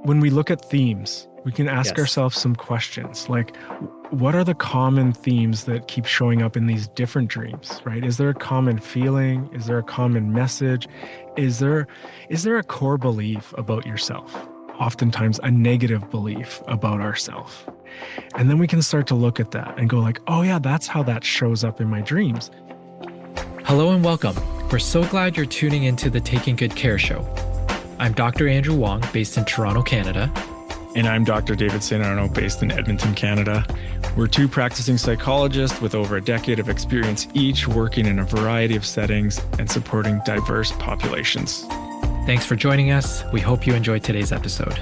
when we look at themes, we can ask Yes. ourselves some questions like, what are the common themes that keep showing up in these different dreams, right? Is there a common feeling? Is there a common message? Is there is there a core belief about yourself? Oftentimes a negative belief about ourselves. And then we can start to look at that and go like, oh yeah, that's how that shows up in my dreams. Hello and welcome. We're so glad you're tuning into the Taking Good Care show. I'm Dr. Andrew Wong, based in Toronto, Canada. And I'm Dr. David St. Arno, based in Edmonton, Canada. We're two practicing psychologists with over a decade of experience each, working in a variety of settings and supporting diverse populations. Thanks for joining us. We hope you enjoyed today's episode.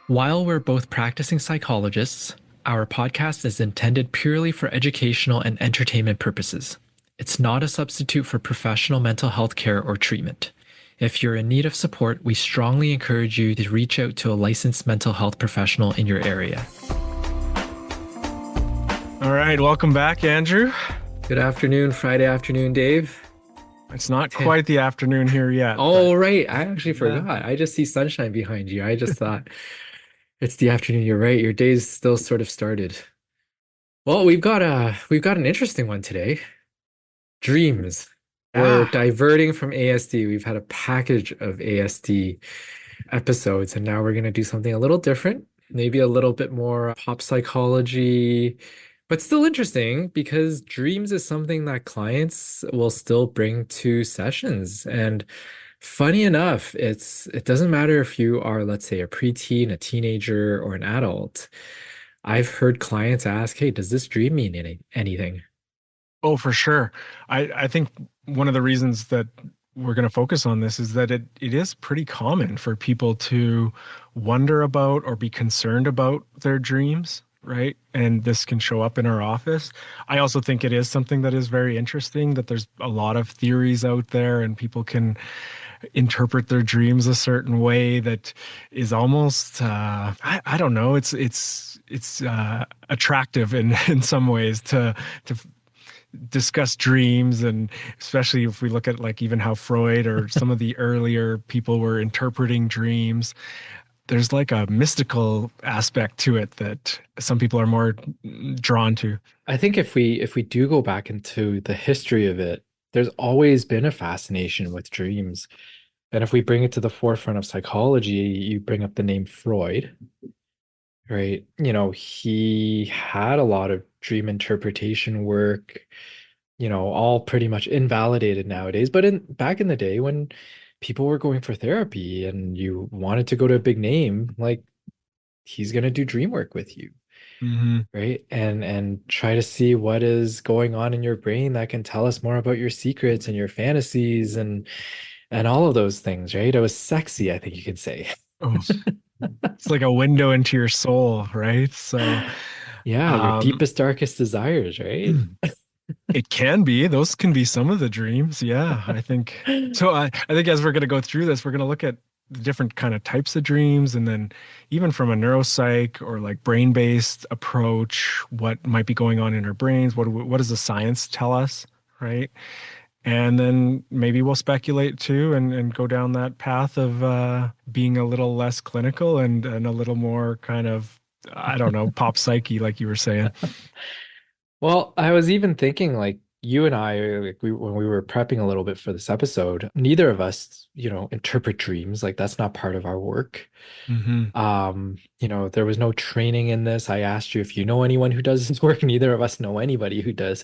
While we're both practicing psychologists, our podcast is intended purely for educational and entertainment purposes. It's not a substitute for professional mental health care or treatment. If you're in need of support, we strongly encourage you to reach out to a licensed mental health professional in your area. All right, welcome back, Andrew. Good afternoon, Friday afternoon, Dave. It's not quite the afternoon here yet. Oh, right. I actually forgot. I just see sunshine behind you. I just thought it's the afternoon. You're right. Your day's still sort of started. Well, we've got an interesting one today. Dreams. We're Yeah. diverting from ASD. We've had a package of ASD episodes, and now we're going to do something a little different, maybe a little bit more pop psychology, but still interesting because dreams is something that clients will still bring to sessions. And funny enough, it doesn't matter if you are, let's say, a preteen, a teenager, or an adult. I've heard clients ask, "Hey, does this dream mean anything?" Oh, for sure. I think one of the reasons that we're going to focus on this is that it is pretty common for people to wonder about or be concerned about their dreams, right? And this can show up in our office. I also think it is something that is very interesting, that there's a lot of theories out there and people can interpret their dreams a certain way that is almost I don't know, it's attractive in in some ways to discuss dreams, and especially if we look at like even how Freud or some of the earlier people were interpreting dreams, there's like a mystical aspect to it that some people are more drawn to. I think if we do go back into the history of it, there's always been a fascination with dreams. And if we bring it to the forefront of psychology, you bring up the name Freud, right? He had a lot of dream interpretation work, all pretty much invalidated nowadays. But in back in the day when people were going for therapy and you wanted to go to a big name, like he's gonna do dream work with you, Hmm. right? And try to see what is going on in your brain that can tell us more about your secrets and your fantasies and all of those things, right? It was sexy, I think you could say. Oh, it's like a window into your soul, right? So Yeah, your um deepest, darkest desires, right? it can be. Those can be some of the dreams. Yeah, I think so. I think as we're going to go through this, we're going to look at the different kind of types of dreams, and then even from a neuropsych or like brain-based approach, what might be going on in our brains. What does the science tell us, right? And then maybe we'll speculate too, and go down that path of being a little less clinical and a little more kind of, I don't know, pop psyche, like you were saying. Well, I was even thinking like you and I, like when we were prepping a little bit for this episode, neither of us, interpret dreams. Like that's not part of our work. Hmm. There was no training in this. I asked you if you know anyone who does this work. Neither of us know anybody who does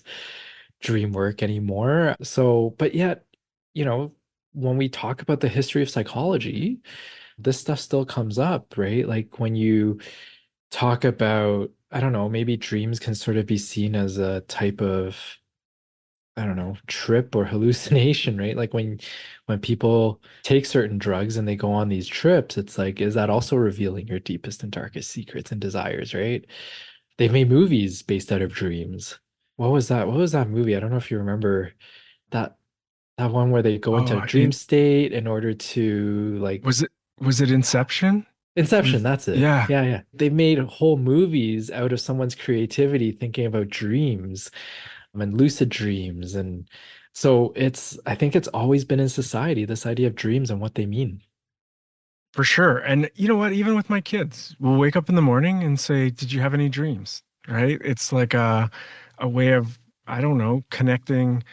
dream work anymore. So, but yet, you know, when we talk about the history of psychology, this stuff still comes up, right? Like when you talk about, I don't know, maybe dreams can sort of be seen as a type of, I don't know, trip or hallucination, right? Like when people take certain drugs and they go on these trips, it's like, is that also revealing your deepest and darkest secrets and desires, right? They've made movies based out of dreams. What was that? What was that movie? I don't know if you remember that that one where they go into a Oh, dream state in order to like was it Inception? Inception, With that's it. yeah. Yeah, yeah. They've made whole movies out of someone's creativity thinking about dreams and lucid dreams. And so I think it's always been in society, this idea of dreams and what they mean. For sure. And you know what? Even with my kids, we'll wake up in the morning and say, "Did you have any dreams?" Right? It's like a way of, I don't know, connecting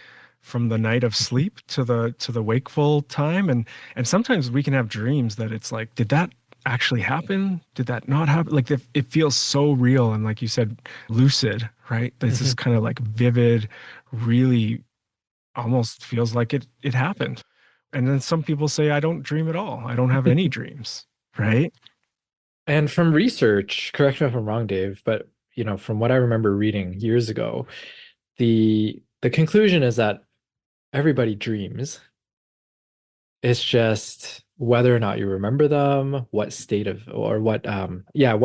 from the night of sleep to the wakeful time. And sometimes we can have dreams that it's like, did that actually happen? Did that not happen? Like it feels so real and like you said, lucid, right? There's this Mhm. kind of like vivid, really almost feels like it happened. And then some people say, I don't dream at all. I don't have any dreams, right? And from research, correct me if I'm wrong, Dave, but from what I remember reading years ago, the conclusion is that everybody dreams. It's just whether or not you remember them, what state of or what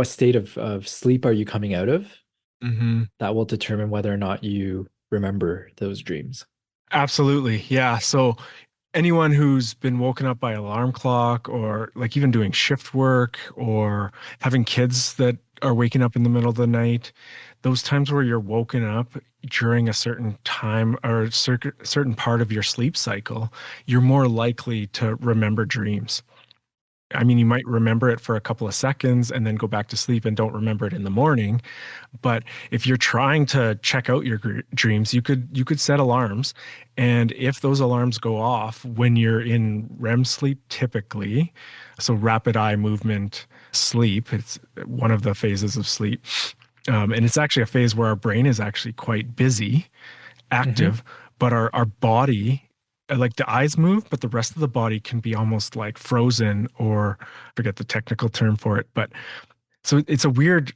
state of sleep are you coming out of? Hmm. That will determine whether or not you remember those dreams. Absolutely. Yeah. So anyone who's been woken up by alarm clock or like even doing shift work or having kids that are waking up in the middle of the night, those times where you're woken up during a certain time or certain part of your sleep cycle, you're more likely to remember dreams. I mean, you might remember it for a couple of seconds and then go back to sleep and don't remember it in the morning. But if you're trying to check out your dreams, you could set alarms, and if those alarms go off when you're in REM sleep, typically, so rapid eye movement sleep, it's one of the phases of sleep, and it's actually a phase where our brain is actually quite busy, Hmm. active, but our body. Like the eyes move, but the rest of the body can be almost like frozen or I forget the technical term for it, but so it's a weird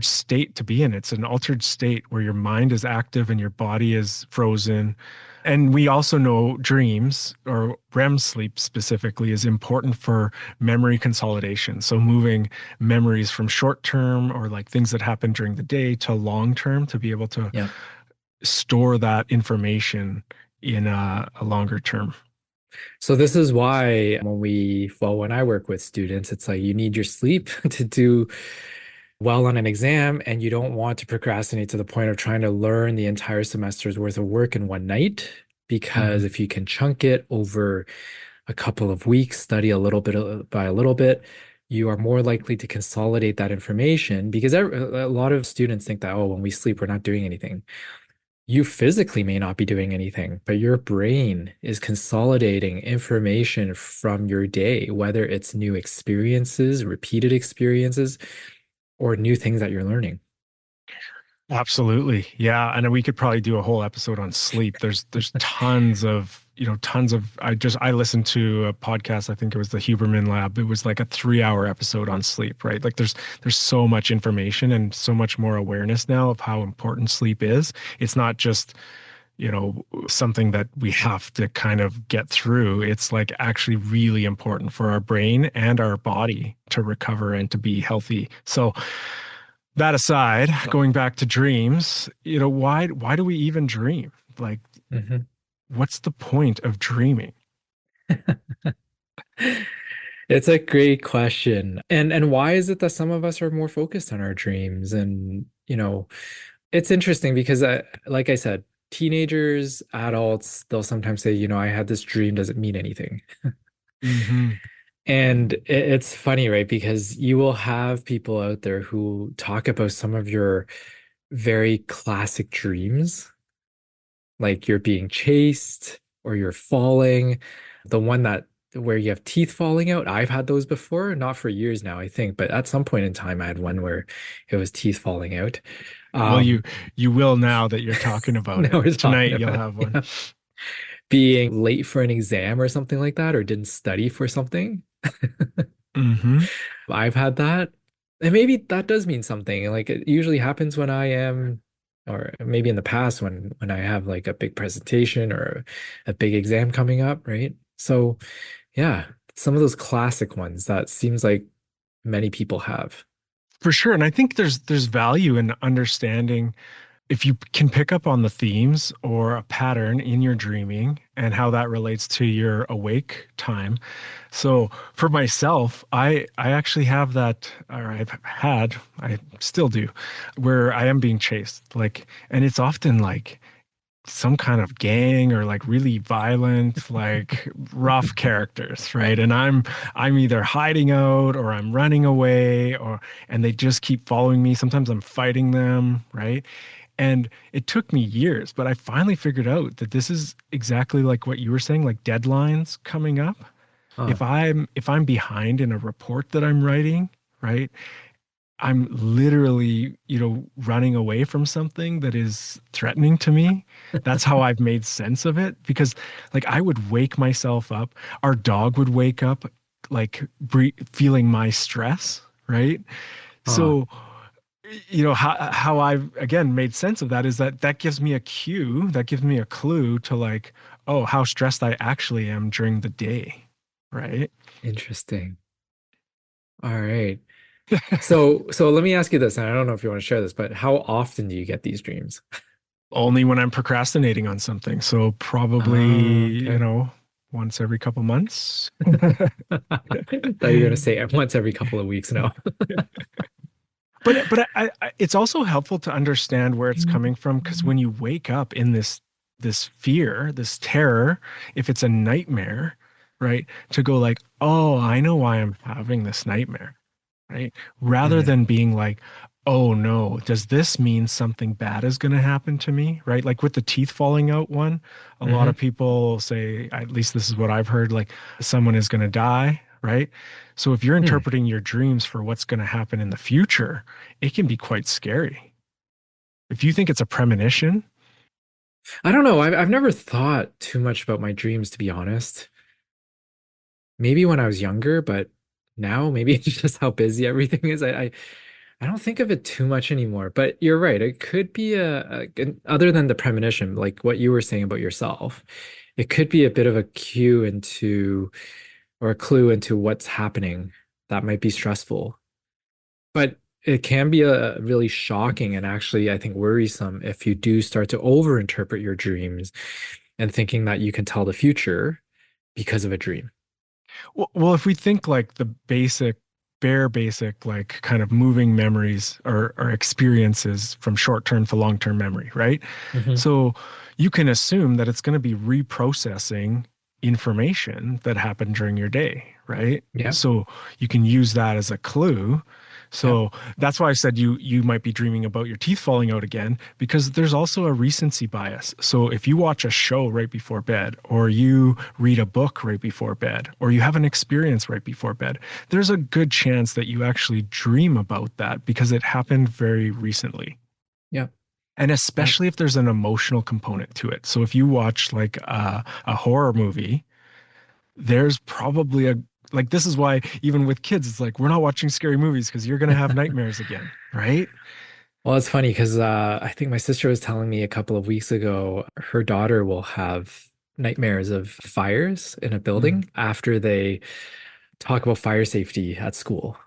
state to be in. It's an altered state where your mind is active and your body is frozen. And we also know dreams or REM sleep specifically is important for memory consolidation. So moving memories from short term or like things that happen during the day to long term to be able to Yeah. store that information in a longer term. So this is why when I work with students, it's like you need your sleep to do well on an exam, and you don't want to procrastinate to the point of trying to learn the entire semester's worth of work in one night. Because Mhm. if you can chunk it over a couple of weeks, study a little bit by a little bit, you are more likely to consolidate that information. Because a lot of students think that, oh, when we sleep, we're not doing anything. You physically may not be doing anything, but your brain is consolidating information from your day, whether it's new experiences, repeated experiences, or new things that you're learning. Absolutely. Yeah. And we could probably do a whole episode on sleep. There's tons of I listened to a podcast, I think it was the Huberman Lab. It was like a 3 hour episode on sleep, right? Like there's so much information and so much more awareness now of how important sleep is. It's not just, something that we have to kind of get through. It's like actually really important for our brain and our body to recover and to be healthy. So that aside, going back to dreams, why do we even dream? Like, Mhm. what's the point of dreaming? It's a great question. And why is it that some of us are more focused on our dreams? And, it's interesting because like I said, teenagers, adults, they'll sometimes say, I had this dream, does it mean anything? Hmm. And it's funny, right? Because you will have people out there who talk about some of your very classic dreams, like you're being chased or you're falling. The one that where you have teeth falling out, I've had those before, not for years now, I think, but at some point in time, I had one where it was teeth falling out. Well, you Um, you will now that you're talking about it. now we're talking Tonight you'll about have one. being late for an exam or something like that, or didn't study for something. Hmm. I've had that. And maybe that does mean something. Like it usually happens when I am, or maybe in the past when I have like a big presentation or a big exam coming up, right? So yeah, some of those classic ones that seems like many people have. For sure. And I think there's value in understanding if you can pick up on the themes or a pattern in your dreaming and how that relates to your awake time. So for myself, I actually have that, or I still do, where I am being chased. Like, and it's often like some kind of gang or like really violent, like rough characters, right? And I'm either hiding out or I'm running away or and they just keep following me. Sometimes I'm fighting them, right? And it took me years, but I finally figured out that this is exactly like what you were saying, like deadlines coming up. Huh. If I'm behind in a report that I'm writing, right? I'm literally, running away from something that is threatening to me. That's how I've made sense of it because like I would wake myself up, our dog would wake up like feeling my stress, right? Huh. So, how I've again made sense of that is that that gives me a cue, that gives me a clue to like, oh, how stressed I actually am during the day, right? Interesting. All right. So let me ask you this, and I don't know if you want to share this, but how often do you get these dreams? Only when I'm procrastinating on something. So probably, Okay. once every couple months. Thought you were gonna say once every couple of weeks. No. It's also helpful to understand where it's coming from because when you wake up in this fear, this terror, if it's a nightmare, right, to go like, oh, I know why I'm having this nightmare, right? Rather Hmm. than being like, oh no, does this mean something bad is going to happen to me, right? Like with the teeth falling out one, a lot of Hmm. people say, at least this is what I've heard, like someone is going to die, right? So if you're Hmm. interpreting your dreams for what's going to happen in the future, it can be quite scary. If you think it's a premonition, I don't know. I've never thought too much about my dreams, to be honest. Maybe when I was younger, but now maybe it's just how busy everything is. I don't think of it too much anymore. But you're right. It could be other than the premonition, like what you were saying about yourself, it could be a bit of a cue into or a clue into what's happening that might be stressful. But it can be a really shocking and actually, I think, worrisome if you do start to overinterpret your dreams and thinking that you can tell the future because of a dream. well, if we think like the bare basic, like kind of moving memories or experiences from short-term to long-term memory, right? Hmm. So you can assume that it's going to be reprocessing information that happened during your day, right? Yeah. So you can use that as a clue. Yeah. So that's why I said you might be dreaming about your teeth falling out again because there's also a recency bias. So if you watch a show right before bed or you read a book right before bed or you have an experience right before bed, there's a good chance that you actually dream about that because it happened very recently. Yeah. And Uh, especially if there's an emotional component to it. So if you watch like a horror movie, there's probably like this is why even with kids, it's like we're not watching scary movies because you're gonna have nightmares again, right? well, it's funny because I think my sister was telling me a couple of weeks ago her daughter will have nightmares of fires in a Mm, building after they talk about fire safety at school.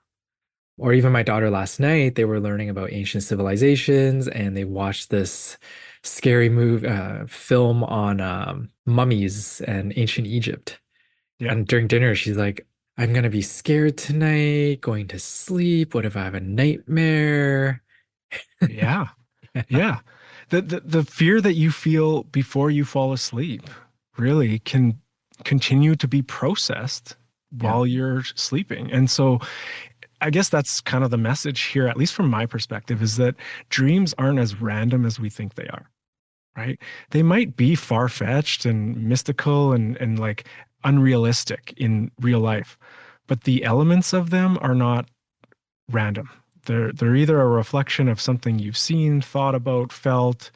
Or even my daughter last night, they were learning about ancient civilizations and they watched this scary film on mummies and ancient Egypt. yeah, And during dinner, she's like, I'm gonna be scared tonight, going to sleep. What if I have a nightmare? yeah, Yeah. yeah. The fear that you feel before you fall asleep really can continue to be processed Yeah. while you're sleeping. And so I guess that's kind of the message here, at least from my perspective, is that dreams aren't as random as we think they are, right? They might be far-fetched and mystical and like unrealistic in real life, but the elements of them are not random. They're either a reflection of something you've seen, thought about, felt.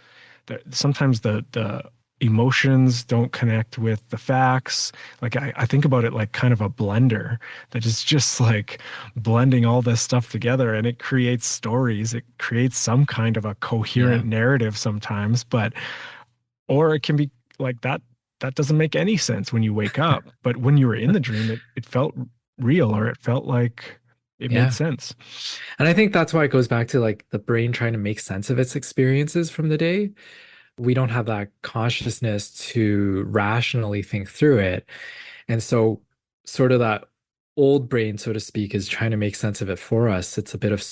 Sometimes the emotions don't connect with the facts. Like I think about it like kind of a blender that is just like blending all this stuff together and it creates stories. It creates some kind of a coherent Yeah. narrative sometimes, but or it can be like that doesn't make any sense when you wake up. But when you were in the dream, it felt real or it felt like it made Yeah. sense. And I think that's why it goes back to like the brain trying to make sense of its experiences from the day. We don't have that consciousness to rationally think through it. And so, sort of that old brain, so to speak, is trying to make sense of it for us. It's a bit of,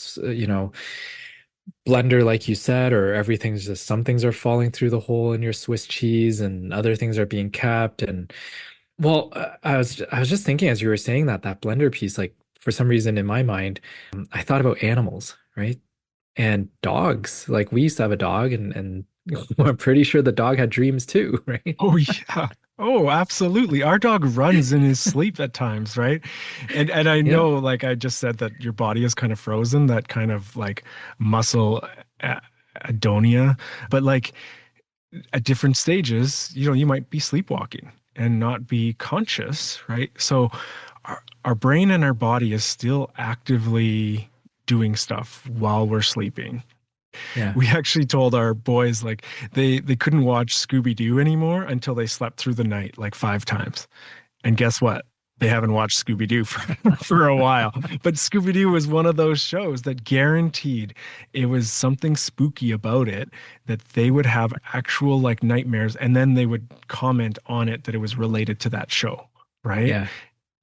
blender, like you said, or everything's just some things are falling through the hole in your Swiss cheese and other things are being kept. And well, I was just thinking as you were saying that that blender piece, like for some reason in my mind, I thought about animals, right? And dogs. Like we used to have a dog and I'm pretty sure the dog had dreams too, right? Oh yeah. Oh, absolutely. Our dog runs in his sleep at times, right? And I Yeah. know, like I just said, that your body is kind of frozen, that kind of like muscle a- adonia, but like at different stages, you might be sleepwalking and not be conscious, right? So our brain and our body is still actively doing stuff while we're sleeping. Yeah. We actually told our boys like they couldn't watch Scooby-Doo anymore until they slept through the night like 5 times. And guess what? They haven't watched Scooby-Doo for, for a while. But Scooby-Doo was one of those shows that guaranteed it was something spooky about it, that they would have actual like nightmares, and then they would comment on it that it was related to that show, right? Yeah.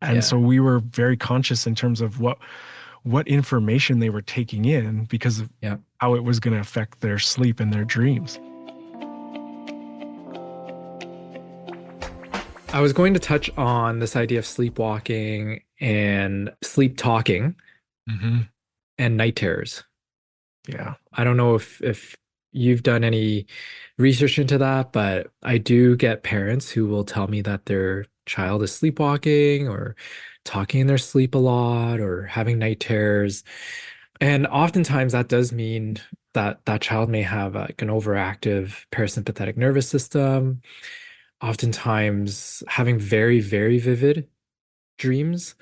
And Yeah. so we were very conscious in terms of what information they were taking in because of Yeah. how it was going to affect their sleep and their dreams. I was going to touch on this idea of sleepwalking and sleep talking Hmm. and night terrors. Yeah. I don't know if you've done any research into that, but I do get parents who will tell me that their child is sleepwalking or talking in their sleep a lot or having night terrors. And oftentimes that does mean that that child may have like an overactive parasympathetic nervous system, oftentimes having very, very vivid dreams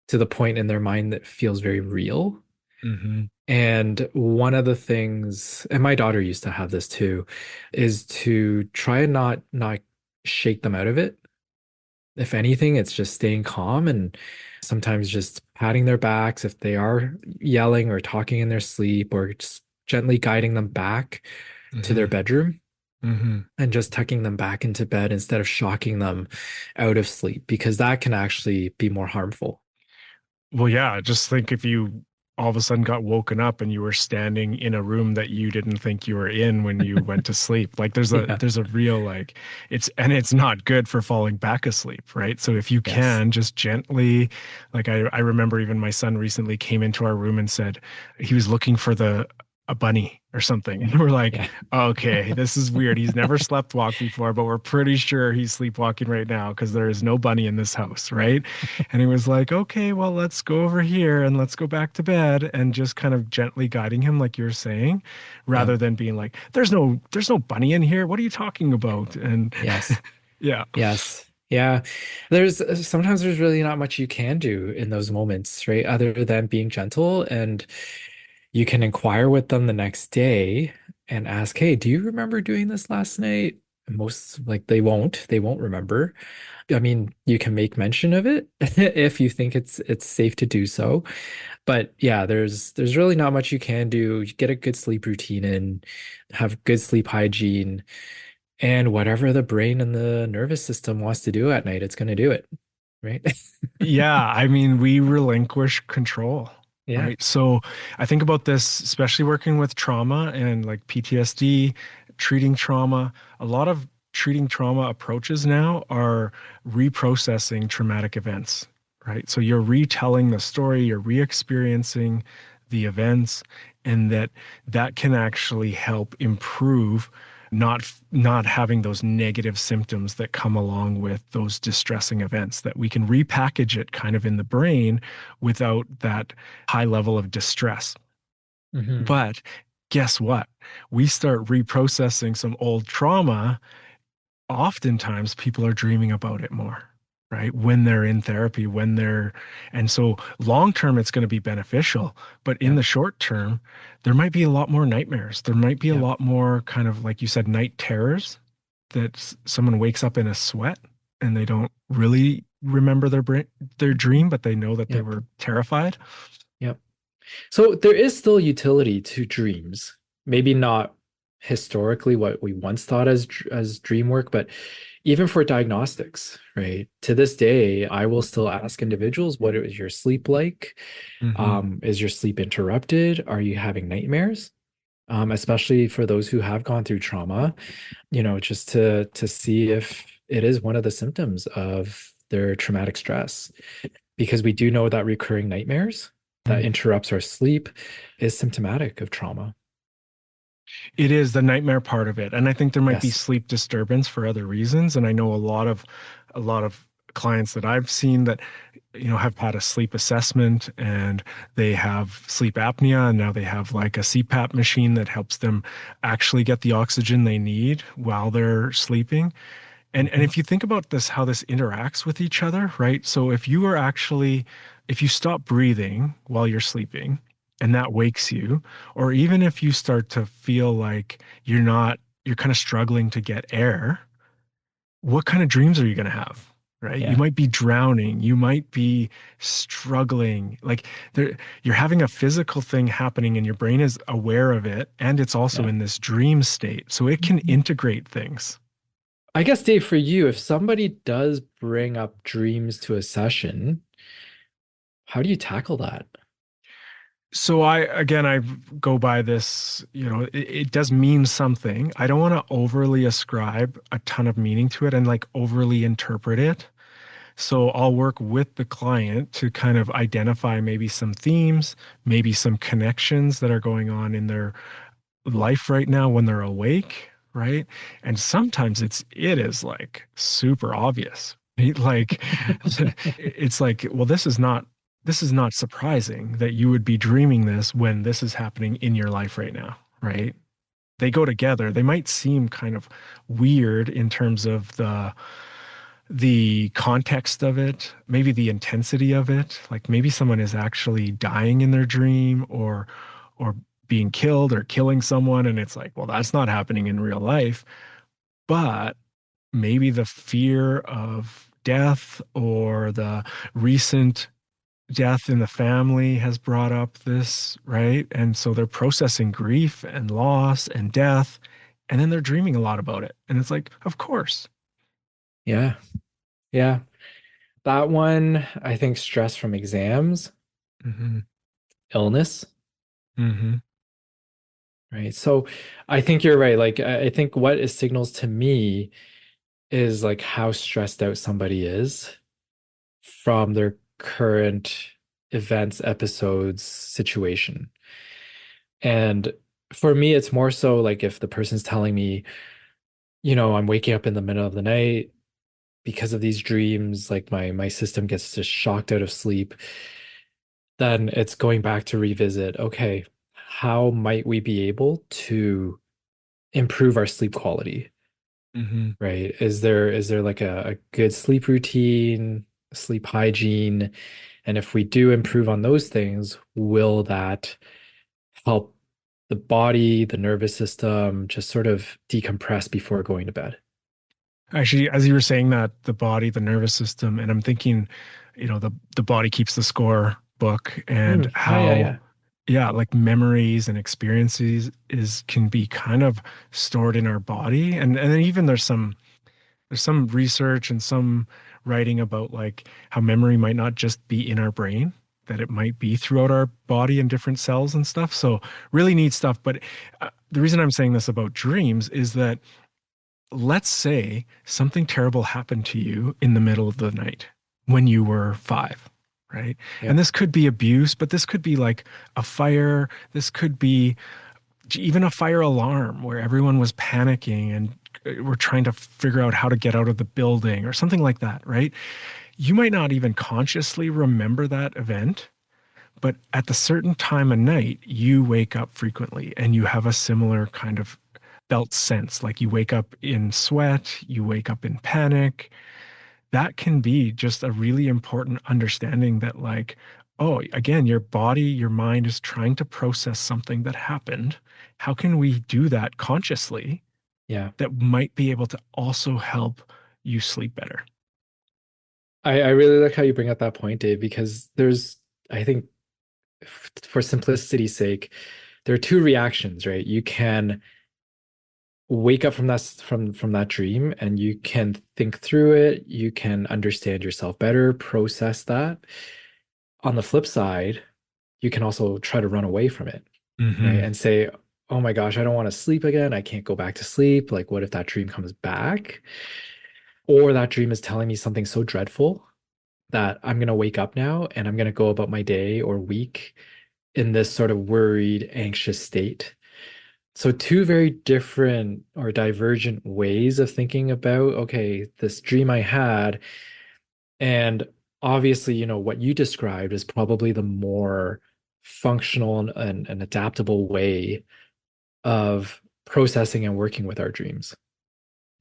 to the point in their mind that feels very real. Hmm. And one of the things, and my daughter used to have this too, is to try and not shake them out of it. If anything, it's just staying calm and sometimes just patting their backs if they are yelling or talking in their sleep, or just gently guiding them back to their Hmm. bedroom Hmm. and just tucking them back into bed instead of shocking them out of sleep, because that can actually be more harmful. Well, yeah, just think if you all of a sudden got woken up and you were standing in a room that you didn't think you were in when you went to sleep. Like Yeah. there's a real like it's not good for falling back asleep, right? So if you Yes. can just gently, like I remember even my son recently came into our room and said he was looking for the a bunny or something. And we're like, Yeah. okay, this is weird. He's never slept walk before, but we're pretty sure he's sleepwalking right now because there is no bunny in this house, right? And he was like, okay, well, let's go over here and let's go back to bed, and just kind of gently guiding him, like you're saying, Yeah. rather than being like, there's no bunny in here. What are you talking about? And Yes. yeah. Yes. Yeah. There's sometimes there's really not much you can do in those moments, right? Other than being gentle, and you can inquire with them the next day and ask, "Hey, do you remember doing this last night?" And most like they won't remember. I mean, you can make mention of it if you think it's safe to do so. But yeah, there's really not much you can do. You get a good sleep routine and have good sleep hygiene, and whatever the brain and the nervous system wants to do at night, it's going to do it, right? Yeah, I mean, we relinquish control, Yeah. right? So I think about this, especially working with trauma and like PTSD, treating trauma. A lot of treating trauma approaches now are reprocessing traumatic events, right? So you're retelling the story, you're re-experiencing the events, and that can actually help improve not having those negative symptoms that come along with those distressing events, that we can repackage it kind of in the brain without that high level of distress. Hmm. But guess what? We start reprocessing some old trauma, oftentimes people are dreaming about it more, right? When they're in therapy, and so long term, it's going to be beneficial. But in Yep. the short term, there might be a lot more nightmares. There might be a Yep. lot more kind of, like you said, night terrors, that someone wakes up in a sweat and they don't really remember their dream, but they know that they Yep. were terrified. Yep. So there is still utility to dreams. Maybe not historically what we once thought as dream work, but even for diagnostics, right? To this day, I will still ask individuals, what is your sleep like? Hmm. Is your sleep interrupted? Are you having nightmares? especially for those who have gone through trauma, just to see if it is one of the symptoms of their traumatic stress. Because we do know that recurring nightmares that Mm. interrupts our sleep is symptomatic of trauma. It is the nightmare part of it. And I think there might be Yes. sleep disturbance for other reasons. And I know a lot of clients that I've seen that, have had a sleep assessment and they have sleep apnea and now they have like a CPAP machine that helps them actually get the oxygen they need while they're sleeping. And Mhm. if you think about this, how this interacts with each other, right? So if you stop breathing while you're sleeping and that wakes you, or even if you start to feel like you're kind of struggling to get air, what kind of dreams are you going to have? Right? You Yeah. might be drowning. You might be struggling. Like you're having a physical thing happening and your brain is aware of it. And it's also Yeah. in this dream state. So it can integrate things. I guess, Dave, for you, if somebody does bring up dreams to a session, how do you tackle that? So I go by this, it does mean something. I don't want to overly ascribe a ton of meaning to it and like overly interpret it. So I'll work with the client to kind of identify maybe some themes, maybe some connections that are going on in their life right now when they're awake, right? And sometimes it is like super obvious. Right? Like it's like, well, this is not surprising that you would be dreaming this when this is happening in your life right now, right? They go together. They might seem kind of weird in terms of the context of it, maybe the intensity of it. Like maybe someone is actually dying in their dream or being killed or killing someone and it's like, well, that's not happening in real life, but maybe the fear of death or the recent death in the family has brought up this, right? And so they're processing grief and loss and death and then they're dreaming a lot about it. And it's like, of course. Yeah. Yeah. That one, I think stress from exams, Hmm. illness, Hmm. right? So I think you're right. Like, I think what it signals to me is like how stressed out somebody is from their current events, episodes, situation. And for me, it's more so like if the person's telling me, I'm waking up in the middle of the night because of these dreams, like my system gets just shocked out of sleep, then it's going back to revisit, okay, how might we be able to improve our sleep quality, Hmm. right? Is there like a good sleep routine, sleep hygiene? And if we do improve on those things, will that help the body, the nervous system just sort of decompress before going to bed? Actually, as you were saying that, the body, the nervous system, and I'm thinking, the body keeps the score book and Oh yeah, how, yeah. yeah, like memories and experiences can be kind of stored in our body. And then even there's some research and some writing about like how memory might not just be in our brain, that it might be throughout our body and different cells and stuff. So really neat stuff. But the reason I'm saying this about dreams is that let's say something terrible happened to you in the middle of the night when you were 5, right? And Yep. this could be abuse, but this could be like a fire. This could be even a fire alarm where everyone was panicking and we're trying to figure out how to get out of the building or something like that, right? You might not even consciously remember that event, but at the certain time of night, you wake up frequently and you have a similar kind of felt sense. Like you wake up in sweat, you wake up in panic. That can be just a really important understanding that, like, oh, again, your body, your mind is trying to process something that happened. How can we do that consciously Yeah. that might be able to also help you sleep better? I really like how you bring up that point, Dave, because I think, for simplicity's sake, there are two reactions, right? You can wake up from that dream and you can think through it, you can understand yourself better, process that. On the flip side, you can also try to run away from it, right? Hmm. And say, oh my gosh, I don't want to sleep again. I can't go back to sleep. Like, what if that dream comes back? Or that dream is telling me something so dreadful that I'm going to wake up now and I'm going to go about my day or week in this sort of worried, anxious state. So, two very different or divergent ways of thinking about, okay, this dream I had. And obviously, what you described is probably the more functional and adaptable way of processing and working with our dreams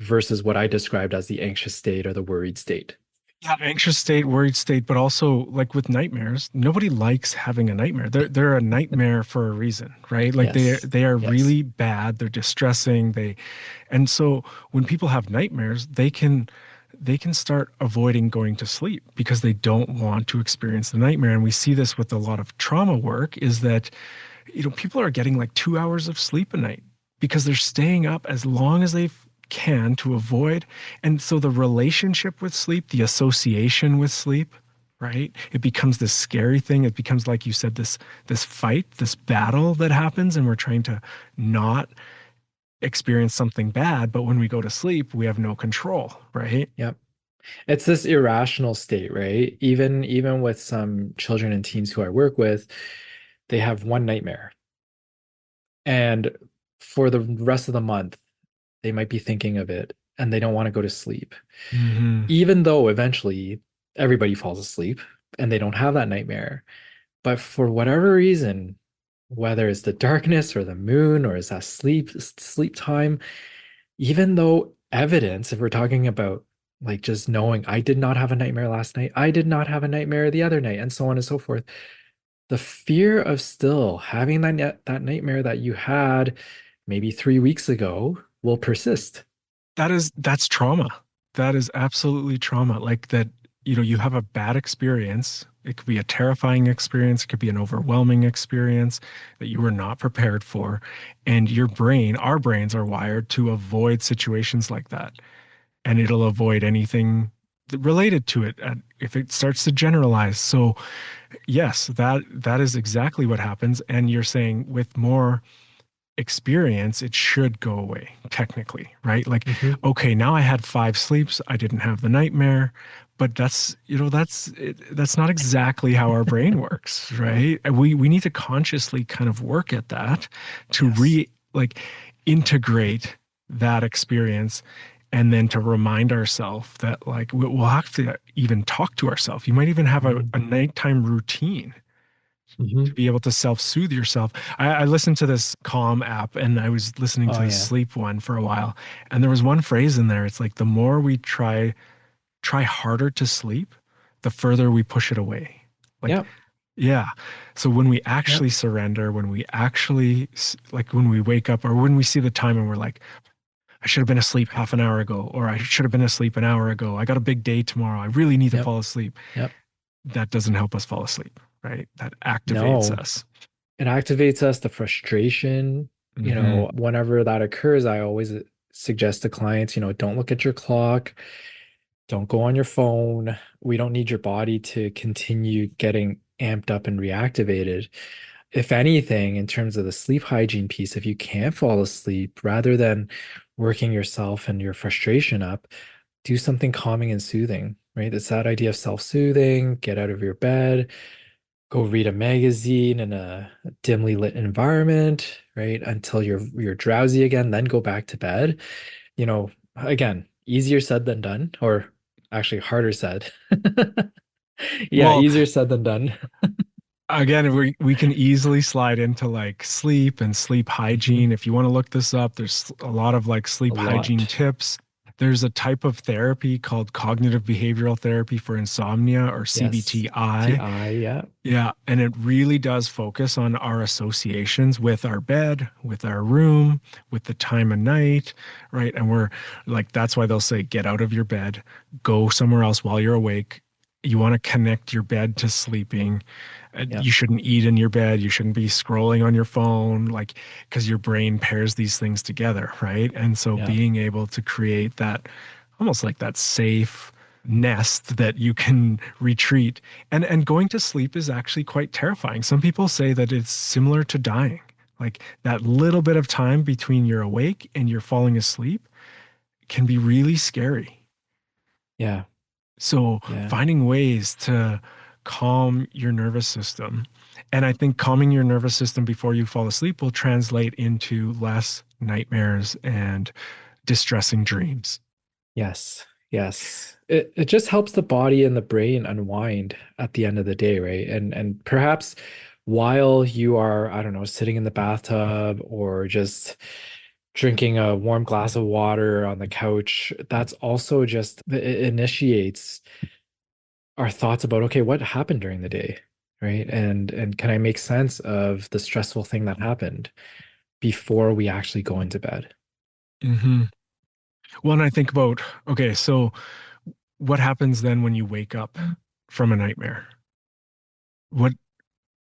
versus what I described as the anxious state or the worried state. Yeah, anxious state, worried state, but also like with nightmares, nobody likes having a nightmare. They're a nightmare for a reason, right? Like Yes. they are Yes. really bad, they're distressing, and so when people have nightmares, they can start avoiding going to sleep because they don't want to experience the nightmare. And we see this with a lot of trauma work is that people are getting like 2 hours of sleep a night because they're staying up as long as they can to avoid. And so the relationship with sleep, the association with sleep, right? It becomes this scary thing. It becomes, like you said, this fight, this battle that happens, and we're trying to not experience something bad. But when we go to sleep, we have no control, right? Yep. It's this irrational state, right? Even with some children and teens who I work with, they have one nightmare. And for the rest of the month, they might be thinking of it and they don't want to go to sleep. Hmm. Even though eventually everybody falls asleep and they don't have that nightmare. But for whatever reason, whether it's the darkness or the moon or is that sleep time, even though evidence, if we're talking about like just knowing I did not have a nightmare last night, I did not have a nightmare the other night, and so on and so forth. The fear of still having that nightmare that you had maybe 3 weeks ago will persist. That's trauma. That is absolutely trauma. Like that, you have a bad experience. It could be a terrifying experience. It could be an overwhelming experience that you were not prepared for. And our brains are wired to avoid situations like that. And it'll avoid anything related to it if it starts to generalize. So yes, that is exactly what happens. And you're saying with more experience, it should go away technically, right? Like, Hmm. okay, now I had 5 sleeps, I didn't have the nightmare, but that's not exactly how our brain works, right? And we need to consciously kind of work at that to Yes. like integrate that experience and then to remind ourselves that like we'll have to even talk to ourselves. You might even have Hmm. a nighttime routine to Hmm. be able to self-soothe yourself. I listened to this Calm app and I was listening Oh to the yeah. sleep one for a while. And there was one phrase in there. It's like the more we try harder to sleep, the further we push it away. Like, Yep. yeah. So when we Yep. actually surrender, when we actually like when we wake up or when we see the time and we're like, I should have been asleep half an hour ago, or I should have been asleep an hour ago. I got a big day tomorrow. I really need to Yep. fall asleep. Yep. That doesn't help us fall asleep, right? That activates No, us. it activates us, the frustration. Hmm. Whenever that occurs, I always suggest to clients, don't look at your clock, don't go on your phone. We don't need your body to continue getting amped up and reactivated. If anything, in terms of the sleep hygiene piece, if you can't fall asleep, rather than working yourself and your frustration up, do something calming and soothing, right? It's that idea of self-soothing, get out of your bed, go read a magazine in a dimly lit environment, right? Until you're drowsy again, then go back to bed. Again, easier said than done, or actually harder said. Yeah, Well, easier said than done. again, we can easily slide into like sleep and sleep Mhm. hygiene. If you want to look this up, there's a lot of like A sleep hygiene lot. tips. There's a type of therapy called cognitive behavioral therapy for insomnia or Yes. CBTI. TI, yeah. Yeah, and it really does focus on our associations with our bed, with our room, with the time of night, right? And we're like, that's why they'll say, get out of your bed, go somewhere else while you're awake. You want to connect your bed to sleeping. Yeah. You shouldn't eat in your bed. You shouldn't be scrolling on your phone, like, because your brain pairs these things together, right? And so Yeah. being able to create that almost like that safe nest that you can retreat and going to sleep is actually quite terrifying. Some people say that it's similar to dying. Like that little bit of time between you're awake and you're falling asleep can be really scary. Yeah. So Yeah. finding ways to calm your nervous system. And I think calming your nervous system before you fall asleep will translate into less nightmares and distressing dreams. Yes. Yes. It just helps the body and the brain unwind at the end of the day, right? And perhaps while you are, I don't know, sitting in the bathtub or just drinking a warm glass of water on the couch, that's also just it initiates our thoughts about, okay, what happened during the day, right? And can I make sense of the stressful thing that happened before we actually go into bed? Hmm. Well, and I think about, okay, so what happens then when you wake up from a nightmare? What,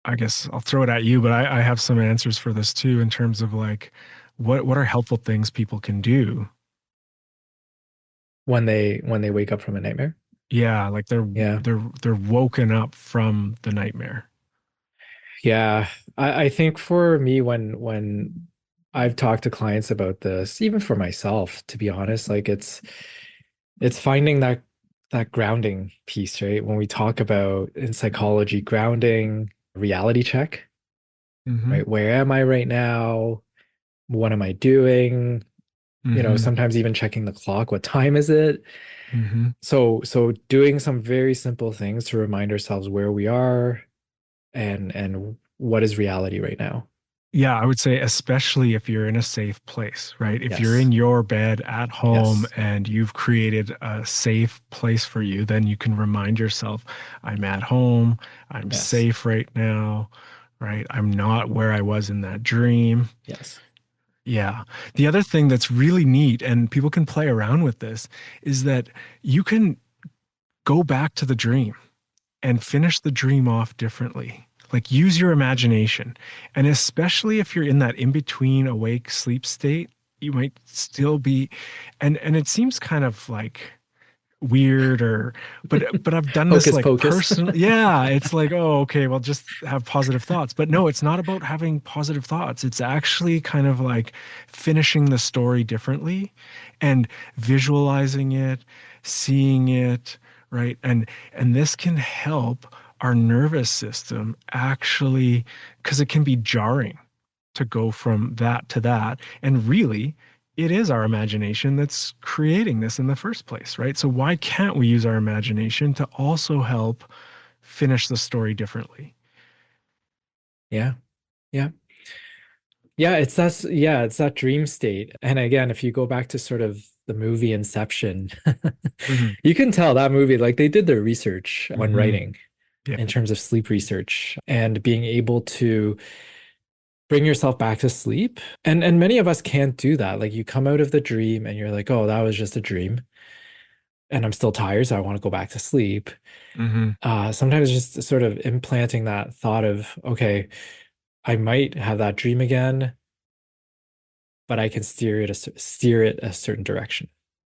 I guess I'll throw it at you, but I have some answers for this too in terms of like what are helpful things people can do? When they wake up from a nightmare. Yeah, like Yeah. they're woken up from the nightmare. Yeah. I think for me when I've talked to clients about this, even for myself, to be honest, like it's finding that grounding piece, right? When we talk about in psychology, grounding, reality check, Hmm. right? Where am I right now? What am I doing? Hmm. Sometimes even checking the clock. What time is it? Hmm. So doing some very simple things to remind ourselves where we are and what is reality right now. Yeah, I would say especially if you're in a safe place, right? If you're Yes. in your bed at home Yes. and you've created a safe place for you, then you can remind yourself, I'm at home, I'm Yes. safe right now, right? I'm not where I was in that dream. Yes. Yeah. The other thing that's really neat, and people can play around with this, is that you can go back to the dream and finish the dream off differently. Like use your imagination. And especially if you're in that in between awake sleep state, you might still be, and it seems kind of like weird or but I've done this Hocus like pocus. personally. Yeah, it's like, oh, okay, well just have positive thoughts. But no, it's not about having positive thoughts. It's actually kind of like finishing the story differently and visualizing it, seeing it, right? And this can help our nervous system actually because it can be jarring to go from that to that. And really, it is our imagination that's creating this in the first place, right? So why can't we use our imagination to also help finish the story differently? Yeah. Yeah. Yeah, it's that dream state. And again, if you go back to sort of the movie Inception, Hmm. you can tell that movie, like they did their research when Hmm. writing Yeah. in terms of sleep research and being able to bring yourself back to sleep. And many of us can't do that. Like you come out of the dream and you're like, oh, that was just a dream. And I'm still tired, so I want to go back to sleep. Hmm. Sometimes just sort of implanting that thought of, okay, I might have that dream again, but I can steer it a certain direction.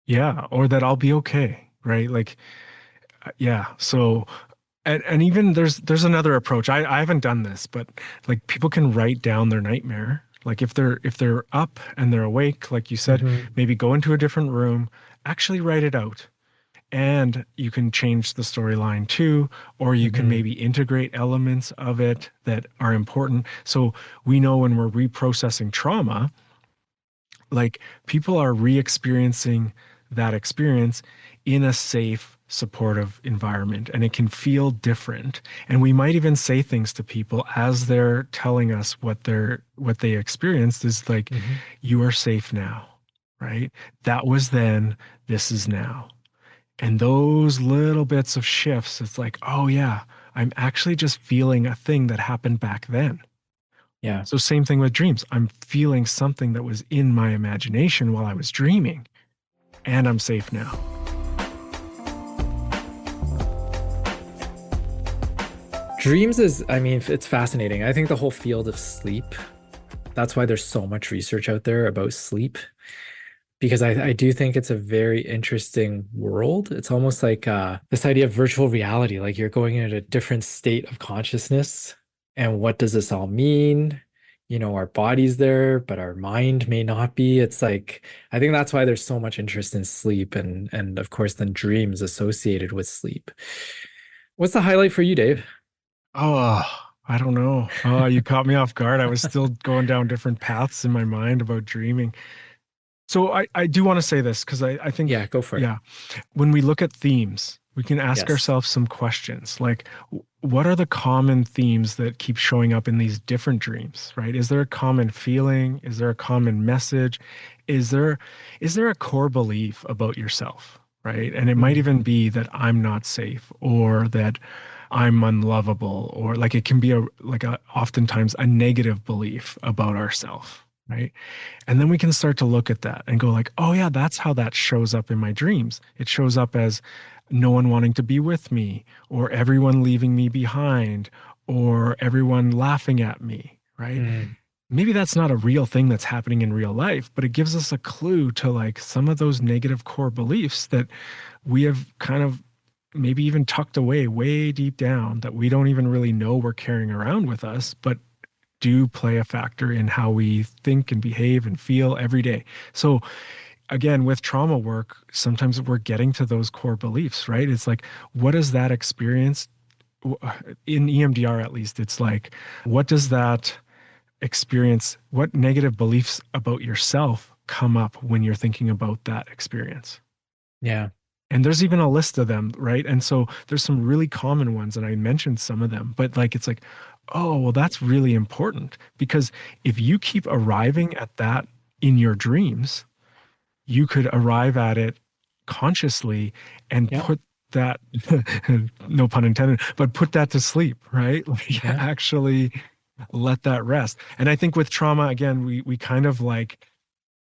Yeah. Or that I'll be okay, right? Like, yeah. So, and even there's another approach. I haven't done this, but like people can write down their nightmare. Like if they're up and they're awake, like you said, Hmm. maybe go into a different room, actually write it out. And you can change the storyline too, or you can Hmm. maybe integrate elements of it that are important. So we know when we're reprocessing trauma, like people are re-experiencing that experience in a safe, supportive environment, and it can feel different. And we might even say things to people as they're telling us what they experienced is like, Hmm. you are safe now, right? That was then, this is now. And those little bits of shifts, it's like, oh yeah, I'm actually just feeling a thing that happened back then. Yeah. So same thing with dreams. I'm feeling something that was in my imagination while I was dreaming, and I'm safe now. Dreams is, I mean, it's fascinating. I think the whole field of sleep, that's why there's so much research out there about sleep, because I do think it's a very interesting world. It's almost like this idea of virtual reality, like you're going into a different state of consciousness. And what does this all mean? our body's there, but our mind may not be. It's like I think that's why there's so much interest in sleep and of course then dreams associated with sleep. What's the highlight for you, Dave? Oh, I don't know. Oh, you caught me off guard. I was still going down different paths in my mind about dreaming. So I do want to say this because I Yeah, think, go for it. yeah, when we look at themes, we can ask Yes. ourselves some questions like, what are the common themes that keep showing up in these different dreams, right? Is there a common feeling? Is there a common message? Is there is there a core belief about yourself, right? And it might Mm, even be that I'm not safe or that I'm unlovable, or like it can be oftentimes a negative belief about ourselves, right? And then we can start to look at that and go like, oh yeah, that's how that shows up in my dreams. It shows up as no one wanting to be with me, or everyone leaving me behind, or everyone laughing at me, right? mm, Maybe that's not a real thing that's happening in real life, but it gives us a clue to like some of those negative core beliefs that we have kind of maybe even tucked away way deep down that we don't even really know we're carrying around with us, but do play a factor in how we think and behave and feel every day. So again, with trauma work, sometimes we're getting to those core beliefs, right? It's like, what is that experience in EMDR at least? It's like, what does that experience, what negative beliefs about yourself come up when you're thinking about that experience? yeah. And there's even a list of them, right? And so there's some really common ones, and I mentioned some of them, but like it's like, oh, well, that's really important because if you keep arriving at that in your dreams, you could arrive at it consciously and Yeah. put that, no pun intended, but put that to sleep, right? Like Yeah. actually let that rest. And I think with trauma, again, we kind of like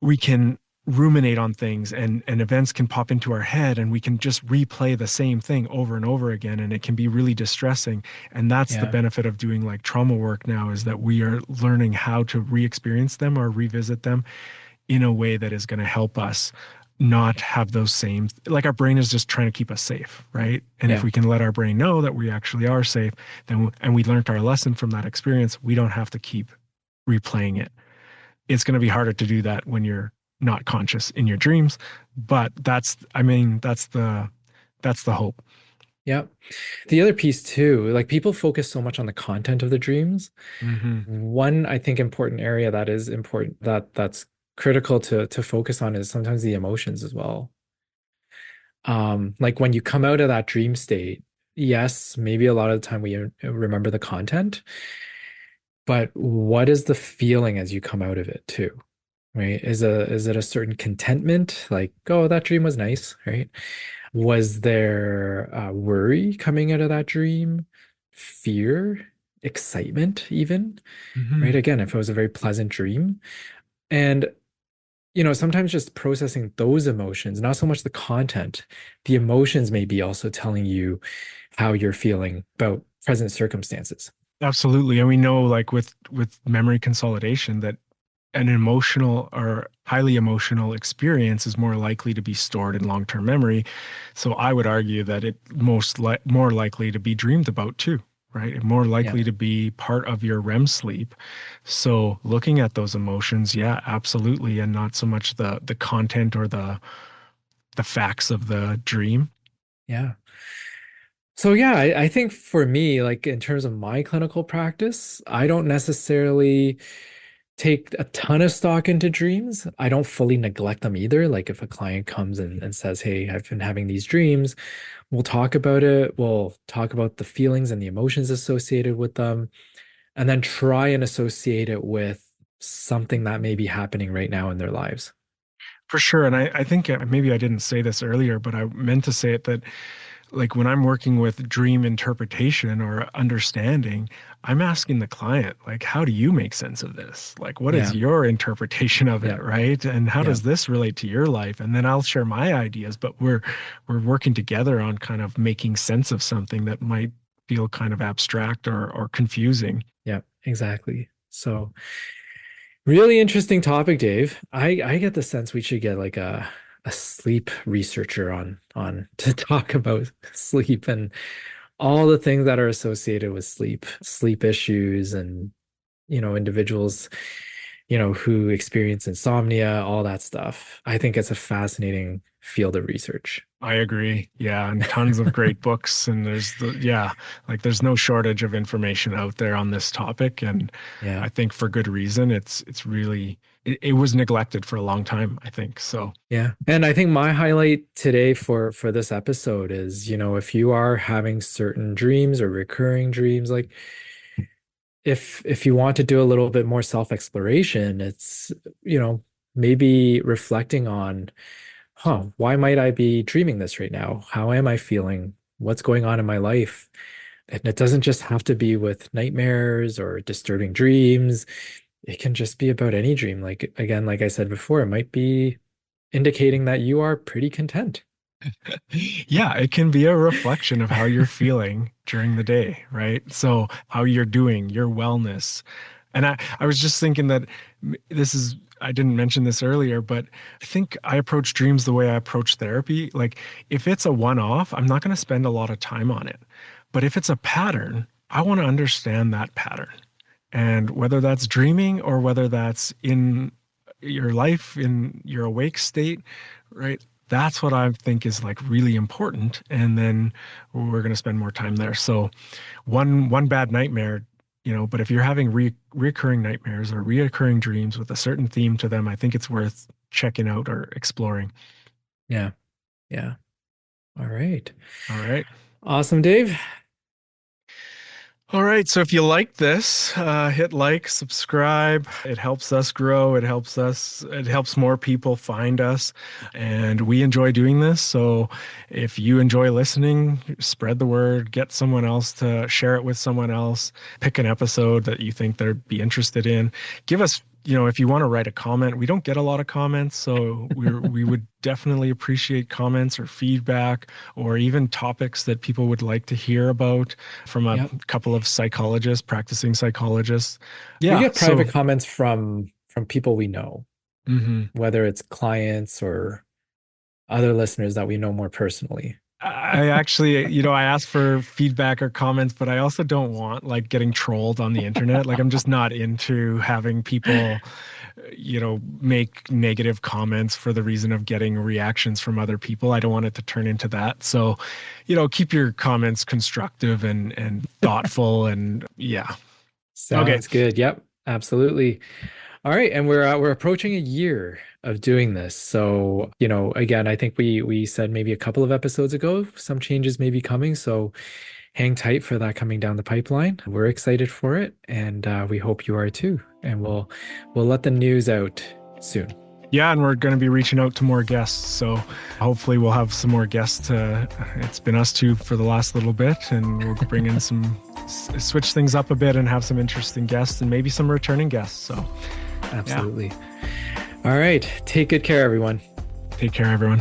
we can ruminate on things and events can pop into our head and we can just replay the same thing over and over again and it can be really distressing, and that's the Yeah. benefit of doing like trauma work now is that we are learning how to re-experience them or revisit them in a way that is going to help us not have those same, like our brain is just trying to keep us safe, right? And if Yeah. we can let our brain know that we actually are safe, then and we learned our lesson from that experience, we don't have to keep replaying it. It's going to be harder to do that when you're not conscious in your dreams, but that's, I mean, that's the hope. Yeah. The other piece too, like people focus so much on the content of the dreams. Hmm. One, I think, important area that is important that's critical to focus on is sometimes the emotions as well. Like when you come out of that dream state, yes, maybe a lot of the time we remember the content, but what is the feeling as you come out of it too? Right? Is it a certain contentment, like, oh, that dream was nice, right? Was there worry coming out of that dream? Fear, excitement, even, right? Hmm. Again, if it was a very pleasant dream. And, sometimes just processing those emotions, not so much the content, the emotions may be also telling you how you're feeling about present circumstances. Absolutely. And we know like with memory consolidation that an emotional or highly emotional experience is more likely to be stored in long-term memory. So I would argue that it more likely to be dreamed about too, right? And more Yeah. likely to be part of your REM sleep. So looking at those emotions, yeah, absolutely, and not so much the content or the facts of the dream. Yeah. So yeah, I think for me, like in terms of my clinical practice, I don't necessarily take a ton of stock into dreams. I don't fully neglect them either. Like if a client comes and says, "Hey, I've been having these dreams," we'll talk about it. We'll talk about the feelings and the emotions associated with them, and then try and associate it with something that may be happening right now in their lives. For sure. And I think maybe I didn't say this earlier, but I meant to say it that like when I'm working with dream interpretation or understanding, I'm asking the client, like, how do you make sense of this? Like, what is Yeah, your interpretation of yeah, it, right? And how yeah, does this relate to your life? And then I'll share my ideas, but we're working together on kind of making sense of something that might feel kind of abstract or confusing. yeah, exactly. So really interesting topic, Dave. I get the sense we should get like a sleep researcher on to talk about sleep and all the things that are associated with sleep issues and individuals, who experience insomnia, all that stuff. I think it's a fascinating field of research. I agree. Yeah, and tons of great books, and like there's no shortage of information out there on this topic, and Yeah. I think for good reason. It's really it was neglected for a long time, I think. So, Yeah. And I think my highlight today for this episode is, if you are having certain dreams or recurring dreams, like if you want to do a little bit more self-exploration, it's, maybe reflecting on, why might I be dreaming this right now? How am I feeling? What's going on in my life? And it doesn't just have to be with nightmares or disturbing dreams. It can just be about any dream. Like, again, like I said before, it might be indicating that you are pretty content. yeah, it can be a reflection of how you're feeling during the day, right? So, how you're doing, your wellness. And I was just thinking that I didn't mention this earlier, but I think I approach dreams the way I approach therapy. Like, if it's a one-off, I'm not going to spend a lot of time on it. But if it's a pattern, I want to understand that pattern. And whether that's dreaming or whether that's in your life, in your awake state, right? That's what I think is like really important. And then we're going to spend more time there. So one bad nightmare, but if you're having reoccurring nightmares or reoccurring dreams with a certain theme to them, I think it's worth checking out or exploring. Yeah. Yeah. All right. All right. Awesome, Dave. All right. So if you like this, hit like, subscribe. It helps us grow. It helps more people find us. And we enjoy doing this. So if you enjoy listening, spread the word, get someone else to share it with someone else, pick an episode that you think they'd be interested in. Give us, if you want to write a comment, we don't get a lot of comments. So we would definitely appreciate comments or feedback or even topics that people would like to hear about from a Yep. couple of practicing psychologists. We Yeah. get private comments from people we know, Mhm. whether it's clients or other listeners that we know more personally. I actually, I ask for feedback or comments, but I also don't want like getting trolled on the internet. Like I'm just not into having people, make negative comments for the reason of getting reactions from other people. I don't want it to turn into that. So, keep your comments constructive and thoughtful and yeah. Okay. Sounds good. Yep, absolutely. All right, and we're approaching a year of doing this. So, again, I think we said maybe a couple of episodes ago, some changes may be coming. So hang tight for that coming down the pipeline. We're excited for it, and we hope you are too. And we'll let the news out soon. Yeah, and we're going to be reaching out to more guests. So hopefully we'll have some more guests. It's been us two for the last little bit, and we'll bring in switch things up a bit and have some interesting guests and maybe some returning guests. So absolutely. Yeah. All right. Take good care, everyone. Take care, everyone.